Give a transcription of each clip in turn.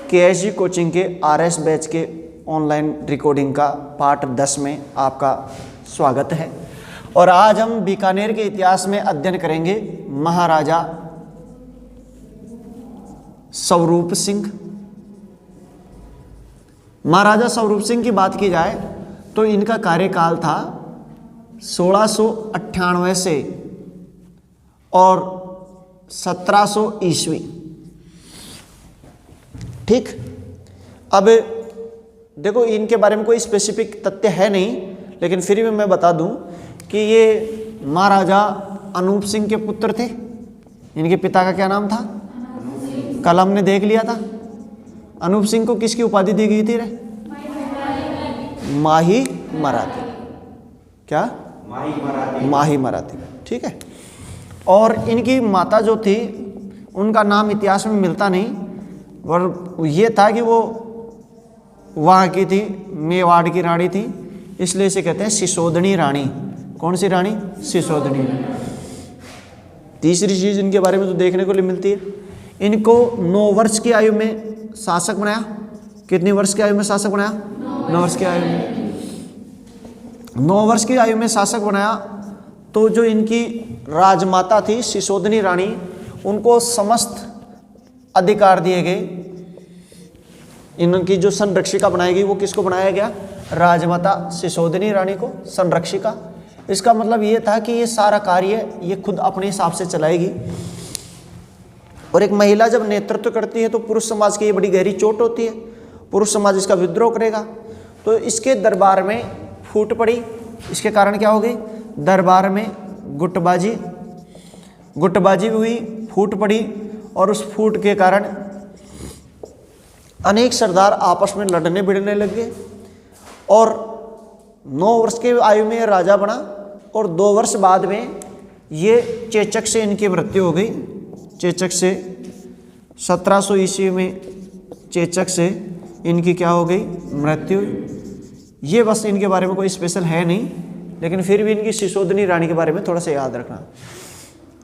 KSG coaching के RS batch के online recording का पार्ट 10 में आपका स्वागत है। और आज हम बीकानेर के इतिहास में अध्ययन करेंगे महाराजा स्वरूप सिंह। महाराजा स्वरूप सिंह की बात की जाए तो इनका कार्यकाल था 1698 से और 1700 ईस्वी। ठीक, अब देखो इनके बारे में कोई स्पेसिफिक तथ्य है नहीं, लेकिन फिर भी मैं बता दूं कि ये महाराजा अनूप सिंह के पुत्र थे। इनके पिता का क्या नाम था? कल हमने देख लिया था। अनूप सिंह को किसकी उपाधि दी गई थी रे? माही मराठी। क्या? माही मराठी। ठीक है। और इनकी माता जो थी उनका नाम इतिहास में मिलता नहीं, और ये था कि वो वहाँ की थी, मेवाड़ की रानी थी, इसलिए इसे कहते हैं सिसोदनी रानी। कौन सी रानी? सिसोदनी। तीसरी चीज इनके बारे में तो देखने को मिलती है, इनको 9 वर्ष की आयु में शासक बनाया। कितनी वर्ष की आयु में शासक बनाया? 9 वर्ष की आयु में। 9 वर्ष की आयु में शासक बनाया तो जो इनकी राजमाता थी सिसोदनी रानी, उनको समस्त अधिकार दिए गए। इनकी जो संरक्षिका बनाई गई वो किसको बनाया गया? राजमाता सिसोदनी रानी को संरक्षिका। इसका मतलब ये था कि ये सारा कार्य ये खुद अपने हिसाब से चलाएगी। और एक महिला जब नेतृत्व करती है तो पुरुष समाज की ये बड़ी गहरी चोट होती है, पुरुष समाज इसका विद्रोह करेगा। तो इसके दरबार में फूट पड़ी। इसके कारण क्या हो गई? दरबार में गुटबाजी हुई, फूट पड़ी, और उस फूट के कारण अनेक सरदार आपस में लड़ने भिड़ने लग गए। और 9 वर्ष के आयु में राजा बना, और 2 वर्ष बाद में ये चेचक से इनकी मृत्यु हो गई। चेचक से 1700 ईस्वी में चेचक से इनकी क्या हो गई? मृत्यु। ये बस इनके बारे में कोई स्पेशल है नहीं, लेकिन फिर भी इनकी सिसोदनी रानी के बारे में थोड़ा सा याद रखना।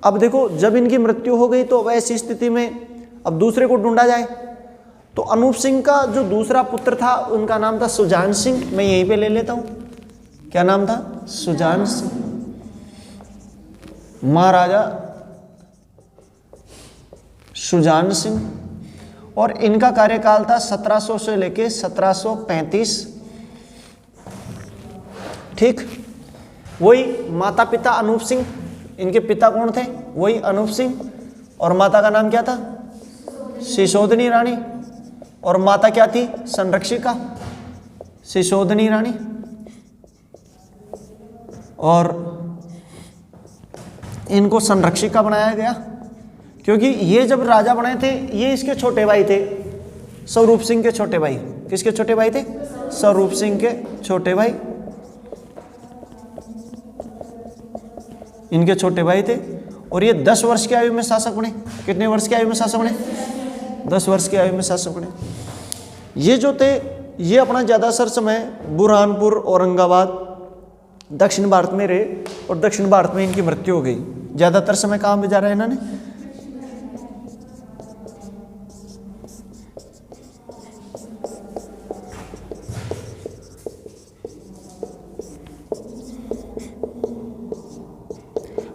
अब देखो, जब इनकी मृत्यु हो गई तो ऐसी स्थिति में अब दूसरे को ढूंढा जाए। तो अनूप सिंह का जो दूसरा पुत्र था उनका नाम था सुजान सिंह। मैं यहीं पे ले लेता हूं। क्या नाम था? सुजान सिंह। महाराजा सुजान सिंह। और इनका कार्यकाल था 1700 से लेके 1735। ठीक, वही माता पिता अनूप सिंह। इनके पिता कौन थे? वही अनूप सिंह। और माता का नाम क्या था? सिसोदनी रानी। और माता क्या थी? संरक्षिका सिसोदनी रानी। और इनको संरक्षिका बनाया गया क्योंकि ये जब राजा बने थे, ये इसके छोटे भाई थे, स्वरूप सिंह के छोटे भाई। किसके छोटे भाई थे? स्वरूप सिंह के छोटे भाई। इनके छोटे भाई थे। और ये 10 वर्ष की आयु में शासक बने। कितने वर्ष की आयु में शासक बने? 10 वर्ष की आयु में शासक बने। ये जो थे, ये अपना ज़्यादातर समय बुरहानपुर, औरंगाबाद, दक्षिण भारत में रहे, और दक्षिण भारत में इनकी मृत्यु हो गई। ज़्यादातर समय कहाँ में जा रहा है इन्होंने?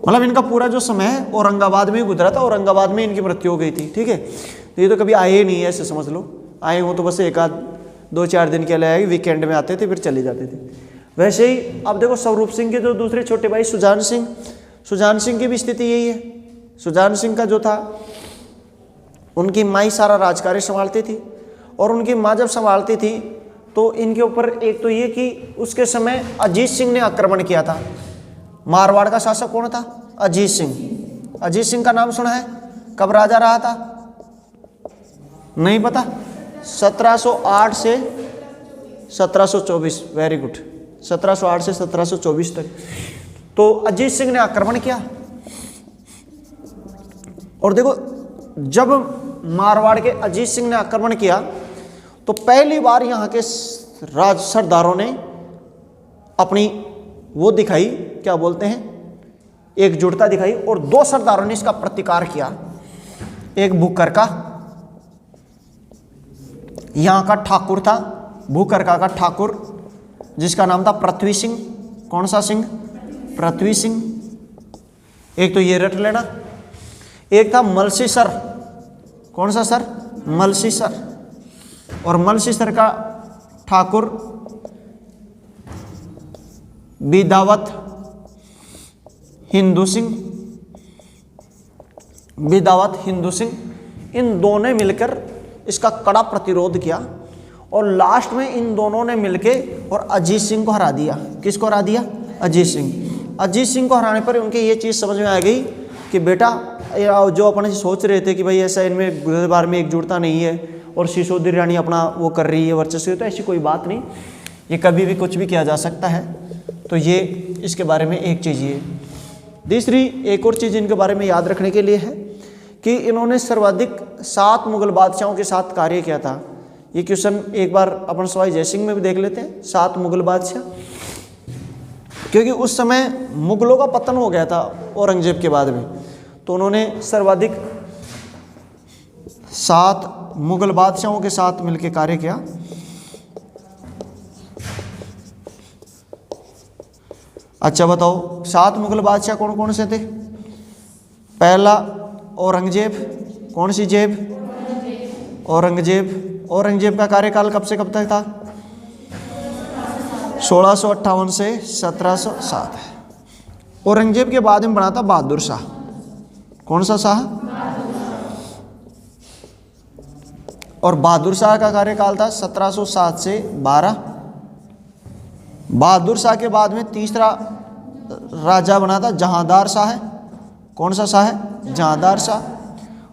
मतलब इनका पूरा जो समय है औरंगाबाद में ही गुजरा था। औरंगाबाद में इनकी मृत्यु हो गई थी। ठीक है, तो ये तो कभी आए ही नहीं है, ऐसे समझ लो। आए हो तो बस 1-2-4 दिन के लिए आए, वीकेंड में आते थे फिर चले जाते थे। वैसे ही अब देखो, स्वरूप सिंह के जो दूसरे छोटे भाई सुजान सिंह की भी स्थिति यही है। सुजान सिंह का जो था, उनकी माँ ही सारा राजकार्य संभालती थी। और उनकी माँ जब संभालती थी तो इनके ऊपर एक तो ये कि उसके समय अजीत सिंह ने आक्रमण किया था। मारवाड़ का शासक कौन था? अजीत सिंह। अजीत सिंह का नाम सुना है? कब राजा रहा था? नहीं पता? 1708 से 1724। वेरी गुड, 1708 से 1724 तक तो अजीत सिंह ने आक्रमण किया। और देखो, जब मारवाड़ के अजीत सिंह ने आक्रमण किया तो पहली बार यहाँ के राज सरदारों ने अपनी वो दिखाई, क्या बोलते हैं, एकजुटता दिखाई। और 2 सरदारों ने इसका प्रतिकार किया। एक बुकर का यहाँ का ठाकुर था, भूकरका का ठाकुर, जिसका नाम था पृथ्वी सिंह। कौन सा सिंह? पृथ्वी सिंह। एक तो ये रट लेना। एक था मलसीसर। कौन सा सर? मलसीसर। और मलसीसर का ठाकुर बिदावत हिंदू सिंह। बिदावत हिंदू सिंह, इन दोनों ने मिलकर इसका कड़ा प्रतिरोध किया और लास्ट में इन दोनों ने मिलके और अजीत सिंह को हरा दिया। किसको हरा दिया? अजीत सिंह। अजीत सिंह को हराने पर उनके ये चीज़ समझ में आ गई कि बेटा जो अपने सोच रहे थे कि भाई ऐसा इनमें दरबार में एकजुटता नहीं है और सिसोदिया रानी अपना वो कर रही है वर्चस्व, तो ऐसी कोई बात नहीं, ये कभी भी कुछ भी किया जा सकता है। तो ये इसके बारे में एक चीज़ ये। दूसरी एक और चीज़ इनके बारे में याद रखने के लिए है कि इन्होंने सर्वाधिक 7 मुगल बादशाहों के साथ कार्य किया था। ये क्वेश्चन एक बार अपन सवाई जयसिंह में भी देख लेते हैं। 7 मुगल बादशाह, क्योंकि उस समय मुगलों का पतन हो गया था औरंगजेब के बाद में, तो उन्होंने सर्वाधिक 7 मुगल बादशाहों के साथ मिलकर कार्य किया। अच्छा बताओ 7 मुगल बादशाह कौन कौन से थे? पहला औरंगजेब। कौन सी जेब? औरंगजेब। औरंगजेब का कार्यकाल कब से कब तक था? 1658 से 1707। औरंगजेब के बाद में बना था बहादुर शाह। कौन सा शाह? और बहादुर शाह का कार्यकाल था 1707 से 12। बहादुर शाह के बाद में तीसरा राजा बना था जहांदार शाह। कौन सा शाह है? जहांदार शाह।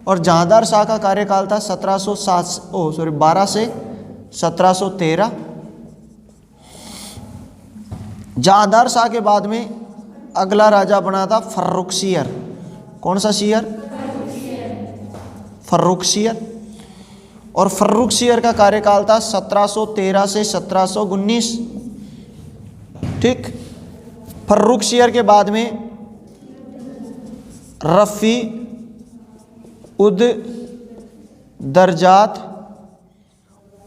और जहांदार शाह का कार्यकाल था 12 से 1713। जहांदार शाह के बाद में अगला राजा बना था फर्रुखसियर। कौन सा शियर? फर्रुखसियर। और फर्रुखसियर का कार्यकाल था 1713 से 1719। ठीक। फर्रुखसियर के बाद में रफ़ी उद दरजात,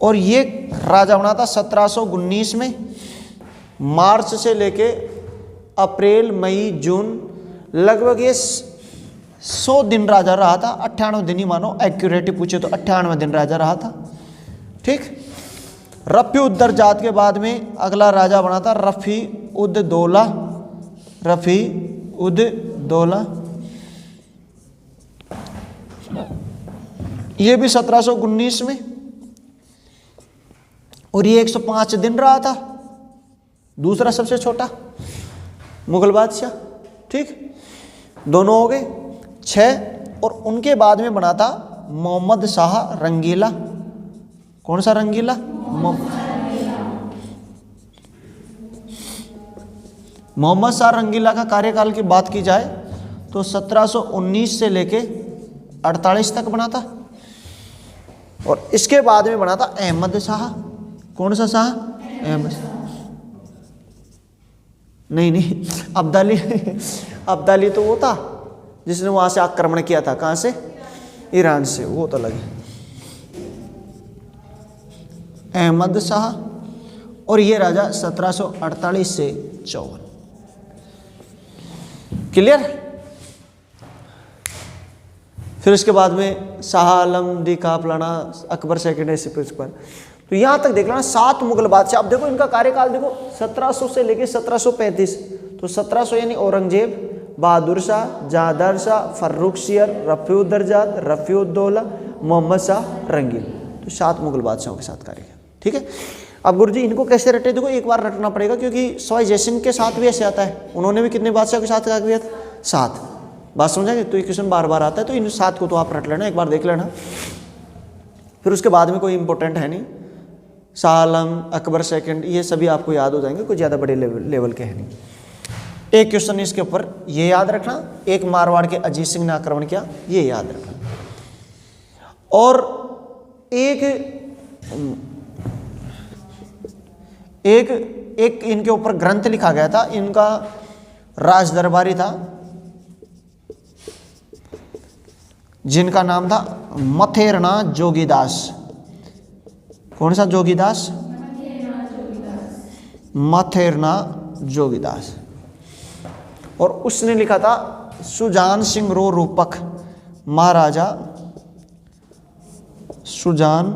और ये राजा बना था 1719 में। मार्च से लेके अप्रैल मई जून लगभग ये 100 दिन राजा रहा था। 98 दिन ही मानो, एक्यूरेट पूछे तो 98 दिन राजा रहा था। ठीक। रफ़ी उद दरजात के बाद में अगला राजा बना था रफ़ी उद दौला। रफ़ी उद दौला, ये भी 1719 में, और ये 105 दिन रहा था। दूसरा सबसे छोटा मुगल बादशाह। ठीक। दोनों हो गए 6। और उनके बाद में बना था मोहम्मद शाह रंगीला। कौन सा रंगीला? मोहम्मद शाह रंगीला का कार्यकाल की बात की जाए तो 1719 से लेके 48 तक बना था। और इसके बाद में बना था अहमद शाह। कौन सा शाह? अहमद। नहीं, अब्दाली। अब्दाली तो वो था जिसने वहां से आक्रमण किया था। कहां से? ईरान से। वो तो अलग है। अहमद शाह। और ये राजा 1748 से 54। क्लियर? फिर उसके बाद में शाह आलम दी का फलाना अकबर सेकेंड ऐसे पर। तो यहां तक देख लेना 7 मुगल बादशाह। अब देखो इनका कार्यकाल देखो 1700 से लेके 1735। तो 1700 यानी औरंगजेब, बहादुर शाह, जहांदार शाह, फर्रुखसियर, रफ़ी उद दरजात, रफ़ी उद दौला, मोहम्मद शाह रंगील। तो 7 मुगल बादशाहों के साथ कार्य किया। ठीक है। अब गुरुजी इनको कैसे रटे? देखो एक बार रटना पड़ेगा, क्योंकि सवाई जयसिंह के साथ भी ऐसे आता है। उन्होंने भी कितने बादशाह के साथ कार्य किया था? 7। बात समझाएंगे? तो ये क्वेश्चन बार बार आता है, तो इन 7 को तो आप रट लेना, एक बार देख लेना। फिर उसके बाद में कोई इंपॉर्टेंट है नहीं। शाह आलम, अकबर सेकंड, ये सभी आपको याद हो जाएंगे, कोई ज़्यादा बड़े लेवल के हैं नहीं। एक क्वेश्चन इसके ऊपर ये याद रखना, एक मारवाड़ के अजीत सिंह ने आक्रमण किया, ये याद रखना। और एक इनके ऊपर ग्रंथ लिखा गया था। इनका राज दरबारी था जिनका नाम था मथेरना जोगीदास। कौन सा जोगीदास? मथेरना जोगीदास। और उसने लिखा था सुजान सिंह रो रूपक, महाराजा सुजान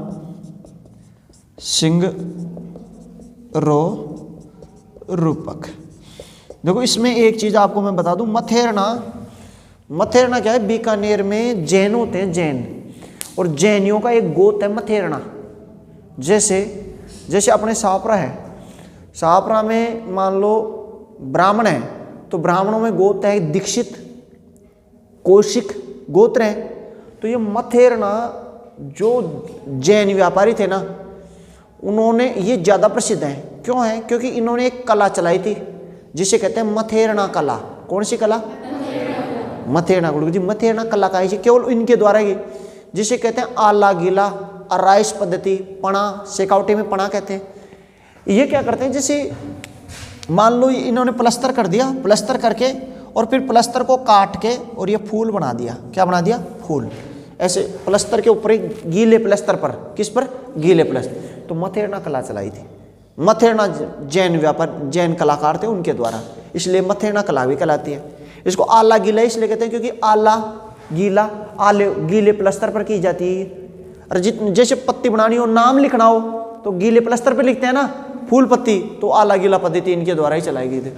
सिंह रो रूपक। देखो इसमें एक चीज आपको मैं बता दूं, मथेरना क्या है? बीकानेर में जैन होते हैं, जैन, और जैनियों का एक गोत है मथेरना। जैसे अपने शाहपुरा है, शाहपुरा में मान लो ब्राह्मण है, तो ब्राह्मणों में गोत्र है दीक्षित, कौशिक गोत्र है। तो ये मथेरना जो जैन व्यापारी थे ना, उन्होंने, ये ज़्यादा प्रसिद्ध है। क्यों है? क्योंकि इन्होंने एक कला चलाई थी जिसे कहते हैं मथेरना कला। कौन सी कला? मथेरना गुरु जी, मथेरना कला का है केवल इनके द्वारा ही, जिसे कहते हैं आला गीला, अराइस पद्धति, पणा, सेकावटी में पणा कहते हैं। ये क्या करते हैं, जैसे मान लो इन्होंने प्लस्तर कर दिया, प्लस्तर करके और फिर प्लस्तर को काट के और ये फूल बना दिया। क्या बना दिया? फूल। ऐसे प्लस्तर के ऊपर, गीले प्लस्तर पर, किस पर? गीले प्लस्तर। तो मथेरना कला चलाई थी। मथेरना जैन व्यापार, जैन कलाकार थे, उनके द्वारा, इसलिए मथेरना कला भी कहलाती है। इसको आला गीला इसलिए कहते हैं क्योंकि आला गीला, आले गीले प्लस्तर पर की जाती है। और जैसे पत्ती बनानी हो, नाम लिखना हो, तो गीले प्लस्तर पर लिखते हैं ना, फूल पत्ती, तो आला गीला पद्धति इनके द्वारा ही चलाई गई थी।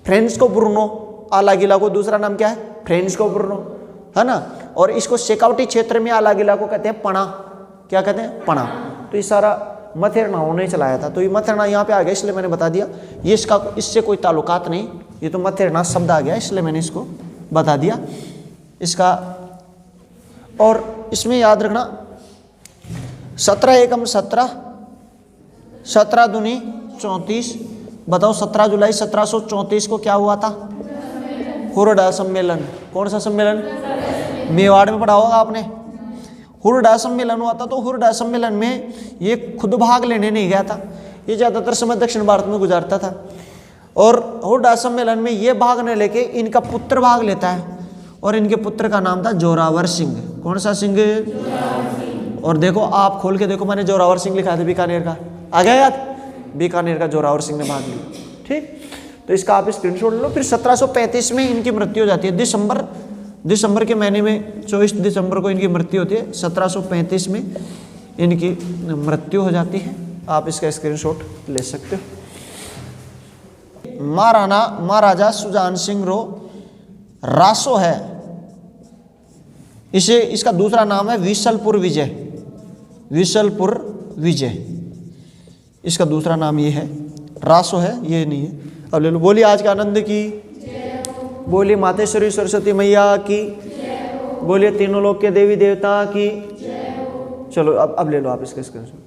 फ्रेंस्को ब्रूनो, आला गीला को दूसरा नाम क्या है? फ्रेंस्को ब्रूनो, है ना। और इसको शेकावटी क्षेत्र में आला गीला को कहते हैं पणा। क्या कहते हैं? पणा। तो ये सारा मथेरनाओं ने चलाया था। तो ये मथेरना यहाँ पे आ गया, इसलिए मैंने बता दिया। ये इससे कोई ताल्लुकात नहीं, ये तो मथेरना शब्द आ गया, इसलिए मैंने इसको बता दिया इसका। और इसमें याद रखना 17 एकम 17, 17 दूनी 34। बताओ 17 जुलाई 1734 को क्या हुआ था? हुरडा सम्मेलन। कौन सा सम्मेलन? मेवाड़ में पढ़ा होगा आपने। हुरडा सम्मेलन हुआ था। तो हुरडा सम्मेलन में ये खुद भाग लेने नहीं गया था, ये ज़्यादातर समय दक्षिण भारत में गुजारता था। और हुरडा सम्मेलन में ये भाग न लेके इनका पुत्र भाग लेता है, और इनके पुत्र का नाम था जोरावर सिंह। कौन सा सिंह? और देखो आप खोल के देखो, मैंने जोरावर सिंह लिखा था बीकानेर का, आ गया याद? बीकानेर का जोरावर सिंह ने भाग लिया। ठीक, तो इसका आप स्क्रीनशॉट लो। फिर 1735 में इनकी मृत्यु हो जाती है। दिसंबर के महीने में 24 दिसंबर को इनकी मृत्यु होती है। 1735 में इनकी मृत्यु हो जाती है। आप इसका स्क्रीनशॉट ले सकते हो। महाराजा सुजान सिंह रो रासो है, इसका दूसरा नाम है विशलपुर विजय। विशलपुर विजय इसका दूसरा नाम ये है, रासो है, ये नहीं है। अब ले लो। बोलिए आज का आनंद की, बोलिए मातेश्वरी सरस्वती मैया की, बोलिए तीनों लोक के देवी देवता की। चलो अब ले लो आप इसका स्क्रीनशॉट।